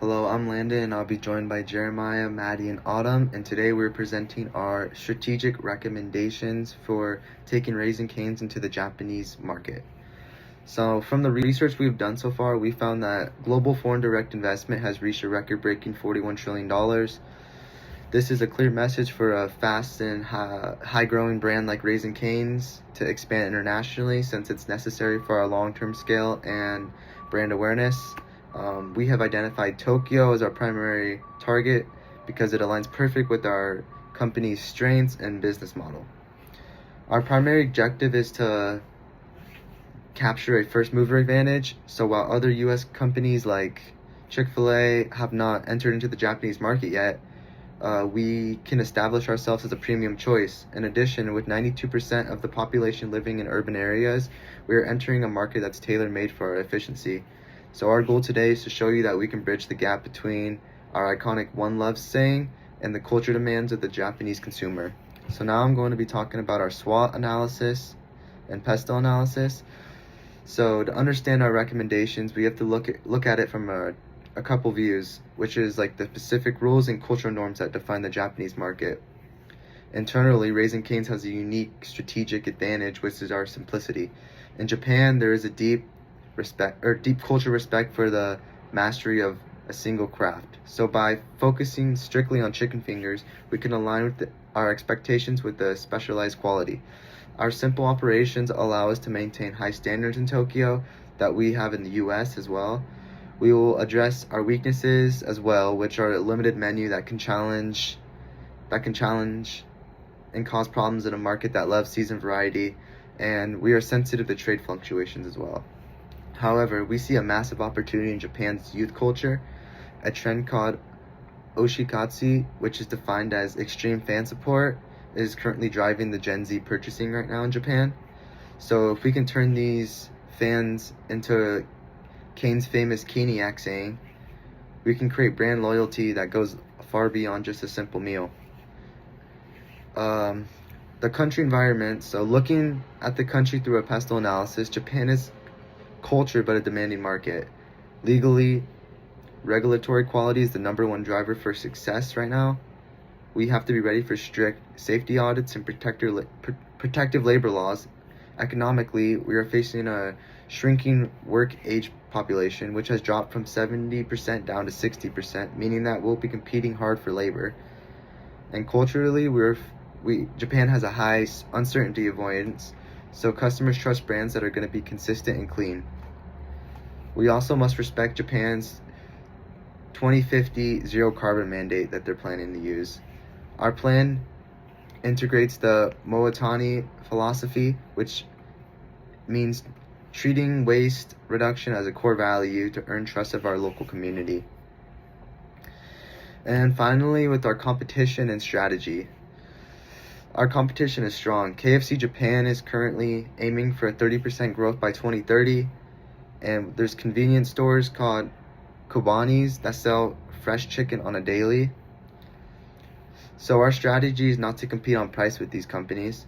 Hello, I'm Landon, and I'll be joined by Jeremiah, Maddie, and Autumn. And today we're presenting our strategic recommendations for taking Raising Cane's into the Japanese market. So, from the research we've done so far, we found that global foreign direct investment has reached a record-breaking $41 trillion. This is a clear message for a fast and high-growing brand like Raising Cane's to expand internationally, since it's necessary for our long-term scale and brand awareness. We have identified Tokyo as our primary target because it aligns perfect with our company's strengths and business model. Our primary objective is to capture a first mover advantage. So while other US companies like Chick-fil-A have not entered into the Japanese market yet, we can establish ourselves as a premium choice. In addition, with 92% of the population living in urban areas, we are entering a market that's tailor-made for our efficiency. So our goal today is to show you that we can bridge the gap between our iconic One Love saying and the culture demands of the Japanese consumer. So now I'm going to be talking about our SWOT analysis and PESTEL analysis. So to understand our recommendations, we have to look at it from a couple views, which is like the specific rules and cultural norms that define the Japanese market. Internally, Raising Cane's has a unique strategic advantage, which is our simplicity. In Japan, there is a deep cultural respect for the mastery of a single craft. So by focusing strictly on chicken fingers, we can align with our expectations with the specialized quality. Our simple operations allow us to maintain high standards in Tokyo that we have in the US as well. We will address our weaknesses as well, which are a limited menu that can challenge and cause problems in a market that loves season variety, and we are sensitive to trade fluctuations as well. However, we see a massive opportunity in Japan's youth culture. A trend called Oshikatsu, which is defined as extreme fan support, is currently driving the Gen Z purchasing right now in Japan. So if we can turn these fans into Cane's famous Kaniak saying, we can create brand loyalty that goes far beyond just a simple meal. The country environment. So looking at the country through a PESTEL analysis, Japan is culture but a demanding market. Legally, regulatory quality is the number one driver for success right now. We have to be ready for strict safety audits and protective labor laws. Economically, we are facing a shrinking work age population, which has dropped from 70% down to 60%, meaning that we'll be competing hard for labor. And culturally, Japan has a high uncertainty avoidance, so customers trust brands that are going to be consistent and clean. We also must respect Japan's 2050 zero carbon mandate that they're planning to use. Our plan integrates the Moatani philosophy, which means treating waste reduction as a core value to earn trust of our local community. And finally, with our competition and strategy. Our competition is strong. KFC Japan is currently aiming for a 30% growth by 2030. And there's convenience stores called Kobanis that sell fresh chicken on a daily. So our strategy is not to compete on price with these companies.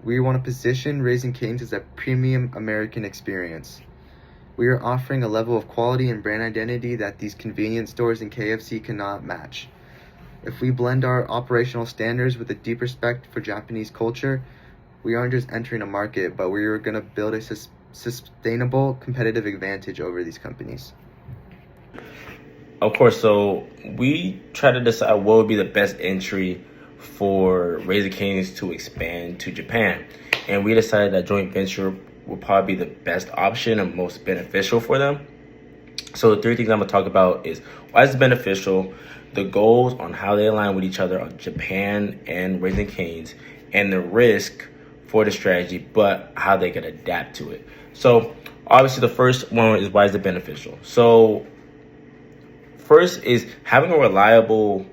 We want to position Raising Cane's as a premium American experience. We are offering a level of quality and brand identity that these convenience stores and KFC cannot match. If we blend our operational standards with a deep respect for Japanese culture, we aren't just entering a market, but we're going to build a sustainable competitive advantage over these companies. Of course, so we try to decide what would be the best entry for Raising Cane's to expand to Japan. And we decided that joint venture would probably be the best option and most beneficial for them. So the three things I'm going to talk about is why it's beneficial, the goals on how they align with each other on Japan and Raising Cane's, and the risk for the strategy, but how they can adapt to it. So obviously the first one is why is it beneficial? So first is having a reliable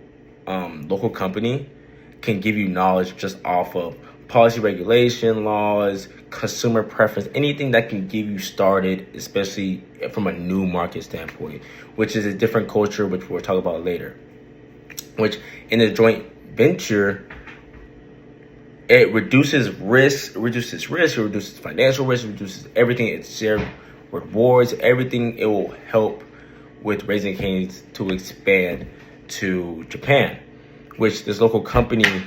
local company can give you knowledge just off of policy, regulation, laws, consumer preference, anything that can give you started, especially from a new market standpoint, which is a different culture, which we'll talk about later. Which in a joint venture, it reduces risk, it reduces financial risk, it reduces everything. It's shared rewards, everything. It will help with Raising Cane's to expand to Japan, which this local company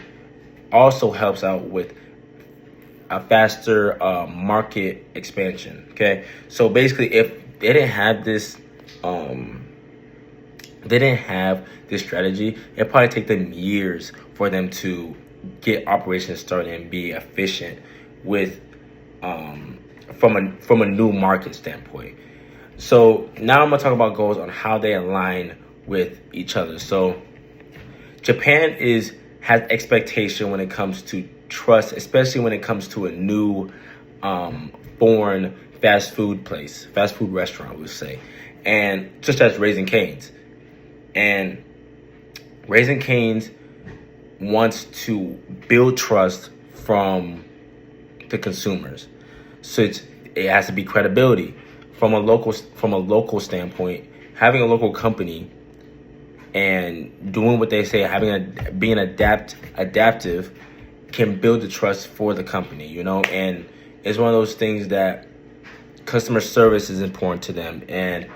also helps out with a faster market expansion. Okay, so basically, if they didn't have this, strategy, it'd probably take them years for them to get operations started and be efficient with from a new market standpoint. So now I'm gonna talk about goals on how they align with each other. So Japan has expectation when it comes to trust, especially when it comes to a new foreign fast food restaurant, we'll say, and just as Raising Cane's. And Raising Cane's wants to build trust from the consumers, so it has to be credibility from a local standpoint. Having a local company and doing what they say, being adaptive, can build the trust for the company, and it's one of those things that customer service is important to them. And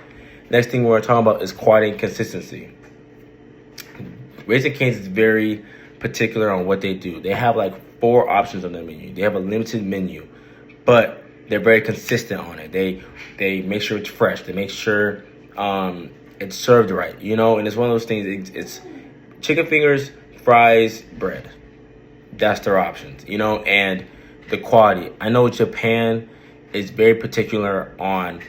next thing we're talking about is quality and consistency. Raising Cane's is very particular on what they do. They have like 4 options on their menu. They have a limited menu, but they're very consistent on it. They make sure it's fresh. They make sure it's served right, and it's one of those things. It's chicken fingers, fries, bread. That's their options, and the quality. I know Japan is very particular on,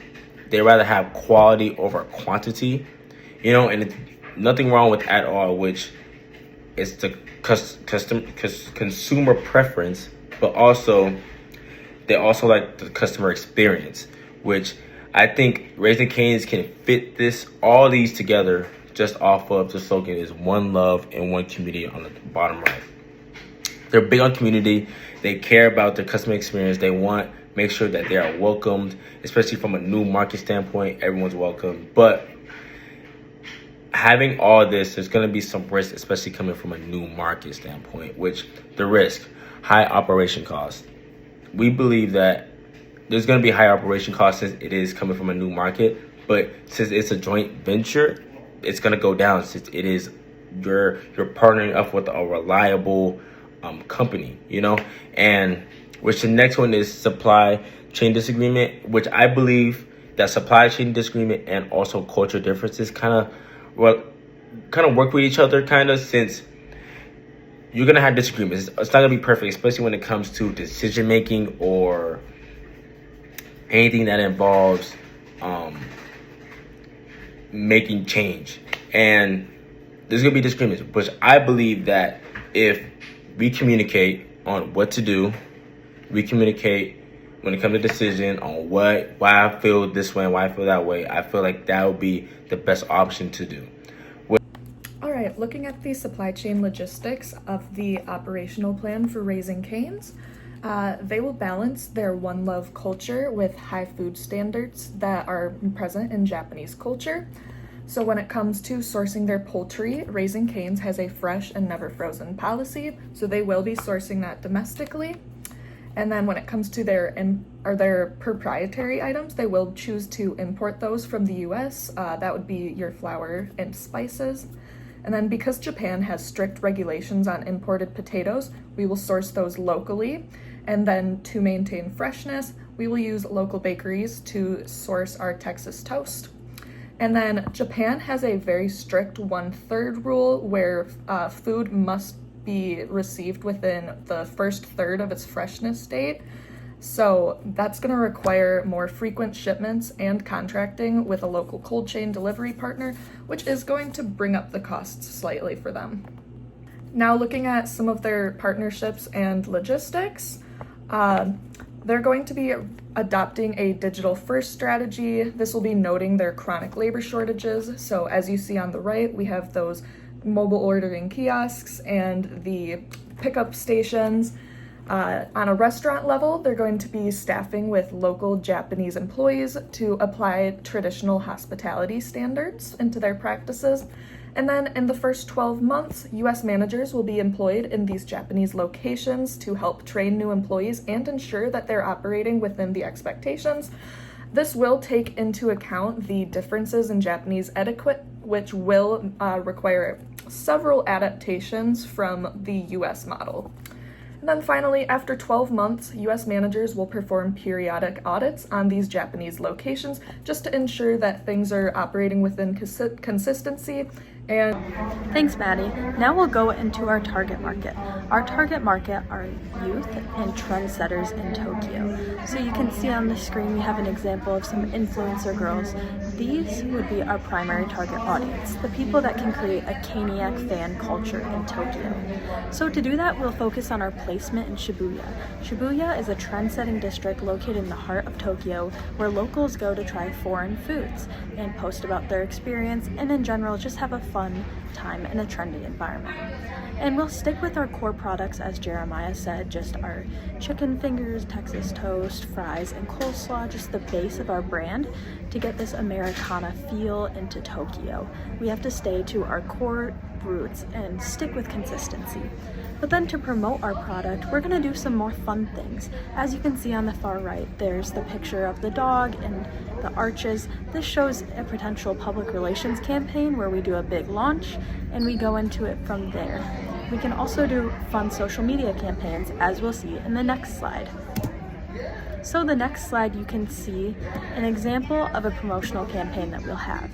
they rather have quality over quantity, and it's nothing wrong with at all, which is the consumer preference, but also they also like the customer experience, which I think Raising Cane's can fit all these together just off of the slogan is one love and one community on the bottom right. They're big on community. They care about their customer experience. They want make sure that they are welcomed, especially from a new market standpoint. Everyone's welcome. But having all this, there's going to be some risk, especially coming from a new market standpoint, which the risk, high operation costs. We believe that there's going to be high operation costs since it is coming from a new market, but since it's a joint venture, it's going to go down since it is you're partnering up with a reliable company, and which the next one is supply chain disagreement, which I believe that supply chain disagreement and also culture differences kind of work with each other, since you're going to have disagreements. It's not going to be perfect, especially when it comes to decision making or anything that involves making change. And there's going to be disagreements, but I believe that if we communicate on what to do, we communicate when it comes to decision on why I feel this way and why I feel that way, I feel like that would be the best option to do. All right, looking at the supply chain logistics of the operational plan for Raising Cane's, they will balance their one love culture with high food standards that are present in Japanese culture. So when it comes to sourcing their poultry, Raising Cane's has a fresh and never frozen policy, so they will be sourcing that domestically. And then when it comes to their proprietary items, they will choose to import those from the US. That would be your flour and spices. And then because Japan has strict regulations on imported potatoes, we will source those locally. And then to maintain freshness, we will use local bakeries to source our Texas toast. And then Japan has a very strict 1/3 rule where food must be received within the first third of its freshness date. So that's going to require more frequent shipments and contracting with a local cold chain delivery partner, which is going to bring up the costs slightly for them. Now looking at some of their partnerships and logistics, they're going to be adopting a digital first strategy. This will be noting their chronic labor shortages. So as you see on the right, we have those mobile ordering kiosks and the pickup stations. On a restaurant level, they're going to be staffing with local Japanese employees to apply traditional hospitality standards into their practices. And then in the first 12 months, US managers will be employed in these Japanese locations to help train new employees and ensure that they're operating within the expectations. This will take into account the differences in Japanese etiquette, which will require several adaptations from the US model. And then finally, after 12 months, US managers will perform periodic audits on these Japanese locations just to ensure that things are operating within consistency. And thanks, Maddie. Now we'll go into our target market. Our target market are youth and trendsetters in Tokyo. So you can see on the screen we have an example of some influencer girls. These would be our primary target audience, the people that can create a Caniac fan culture in Tokyo. So to do that, we'll focus on our placement in Shibuya. Shibuya is a trend-setting district located in the heart of Tokyo where locals go to try foreign foods and post about their experience and in general just have a fun time in a trendy environment. And we'll stick with our core products, as Jeremiah said, just our chicken fingers, Texas toast, fries, and coleslaw, just the base of our brand to get this Americana feel into Tokyo. We have to stay to our core roots and stick with consistency. But then to promote our product, we're gonna do some more fun things. As you can see on the far right, there's the picture of the dog and the arches. This shows a potential public relations campaign where we do a big launch and we go into it from there. We can also do fun social media campaigns, as we'll see in the next slide. So the next slide, you can see an example of a promotional campaign that we'll have.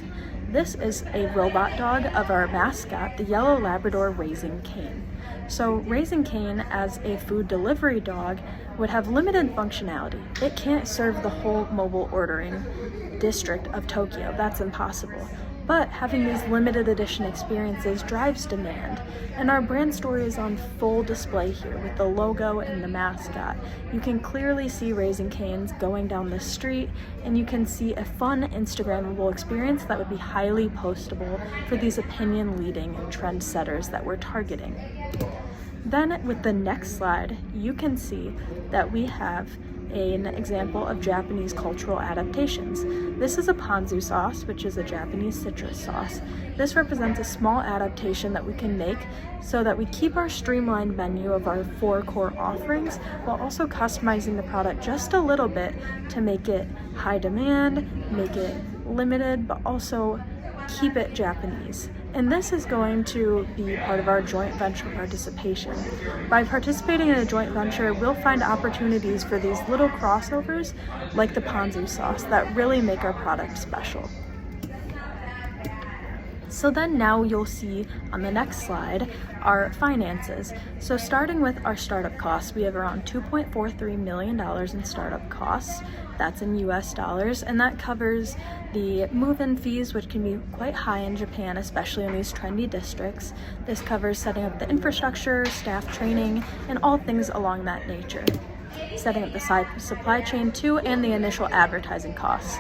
This is a robot dog of our mascot, the yellow Labrador Raising Cane. So Raising Cane, as a food delivery dog, would have limited functionality. It can't serve the whole mobile ordering district of Tokyo. That's impossible. But having these limited edition experiences drives demand, and our brand story is on full display here with the logo and the mascot. You can clearly see Raising Canes going down the street, and you can see a fun Instagrammable experience that would be highly postable for these opinion-leading and trendsetters that we're targeting. Then with the next slide, you can see that we have an example of Japanese cultural adaptations. This is a ponzu sauce, which is a Japanese citrus sauce. This represents a small adaptation that we can make so that we keep our streamlined menu of our 4 core offerings while also customizing the product just a little bit to make it high demand, make it limited, but also keep it Japanese. And this is going to be part of our joint venture participation. By participating in a joint venture, we'll find opportunities for these little crossovers like the ponzu sauce that really make our product special. So then now you'll see on the next slide our finances. So starting with our startup costs, we have around $2.43 million in startup costs. That's in US dollars, and that covers the move-in fees, which can be quite high in Japan, especially in these trendy districts. This covers setting up the infrastructure, staff training, and all things along that nature. Setting up the supply chain too, and the initial advertising costs.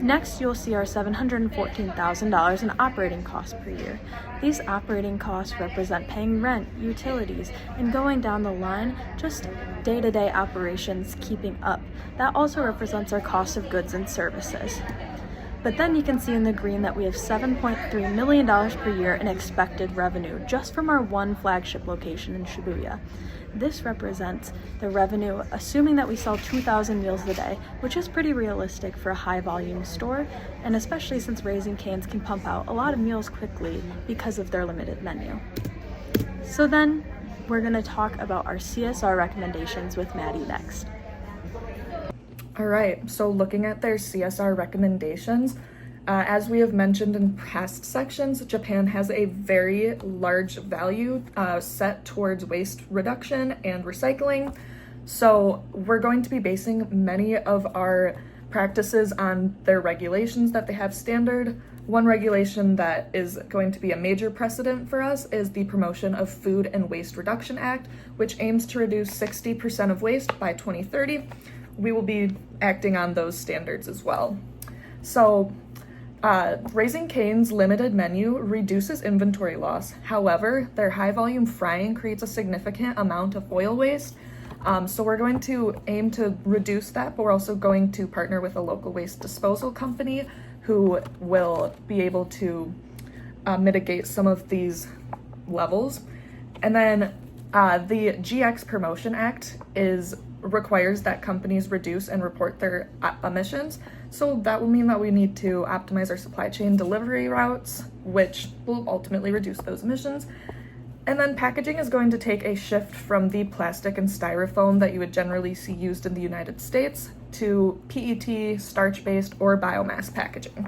Next, you'll see our $714,000 in operating costs per year. These operating costs represent paying rent, utilities, and going down the line, just day-to-day operations keeping up. That also represents our cost of goods and services. But then you can see in the green that we have $7.3 million per year in expected revenue just from our one flagship location in Shibuya. This represents the revenue, assuming that we sell 2,000 meals a day, which is pretty realistic for a high volume store, and especially since Raising Canes can pump out a lot of meals quickly because of their limited menu. So then we're gonna talk about our CSR recommendations with Maddie next. All right, so looking at their CSR recommendations, as we have mentioned in past sections, Japan has a very large value set towards waste reduction and recycling. So we're going to be basing many of our practices on their regulations that they have standard. One regulation that is going to be a major precedent for us is the Promotion of Food and Waste Reduction Act, which aims to reduce 60% of waste by 2030. We will be acting on those standards as well. So Raising Cane's limited menu reduces inventory loss. However, their high volume frying creates a significant amount of oil waste. So we're going to aim to reduce that, but we're also going to partner with a local waste disposal company who will be able to mitigate some of these levels. And then the GX Promotion Act is requires that companies reduce and report their emissions. So that will mean that we need to optimize our supply chain delivery routes, which will ultimately reduce those emissions. And then packaging is going to take a shift from the plastic and styrofoam that you would generally see used in the United States to PET, starch-based, or biomass packaging.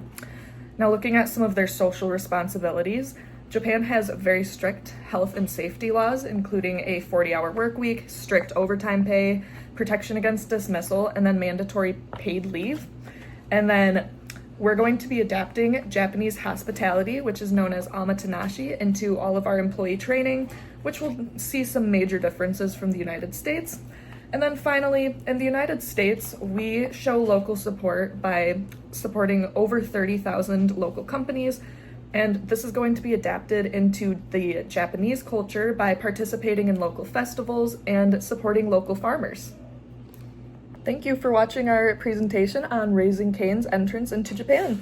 Now, looking at some of their social responsibilities, Japan has very strict health and safety laws, including a 40-hour work week, strict overtime pay, protection against dismissal, and then mandatory paid leave. And then we're going to be adapting Japanese hospitality, which is known as omotenashi, into all of our employee training, which will see some major differences from the United States. And then finally, in the United States, we show local support by supporting over 30,000 local companies, and this is going to be adapted into the Japanese culture by participating in local festivals and supporting local farmers. Thank you for watching our presentation on Raising Cane's entrance into Japan.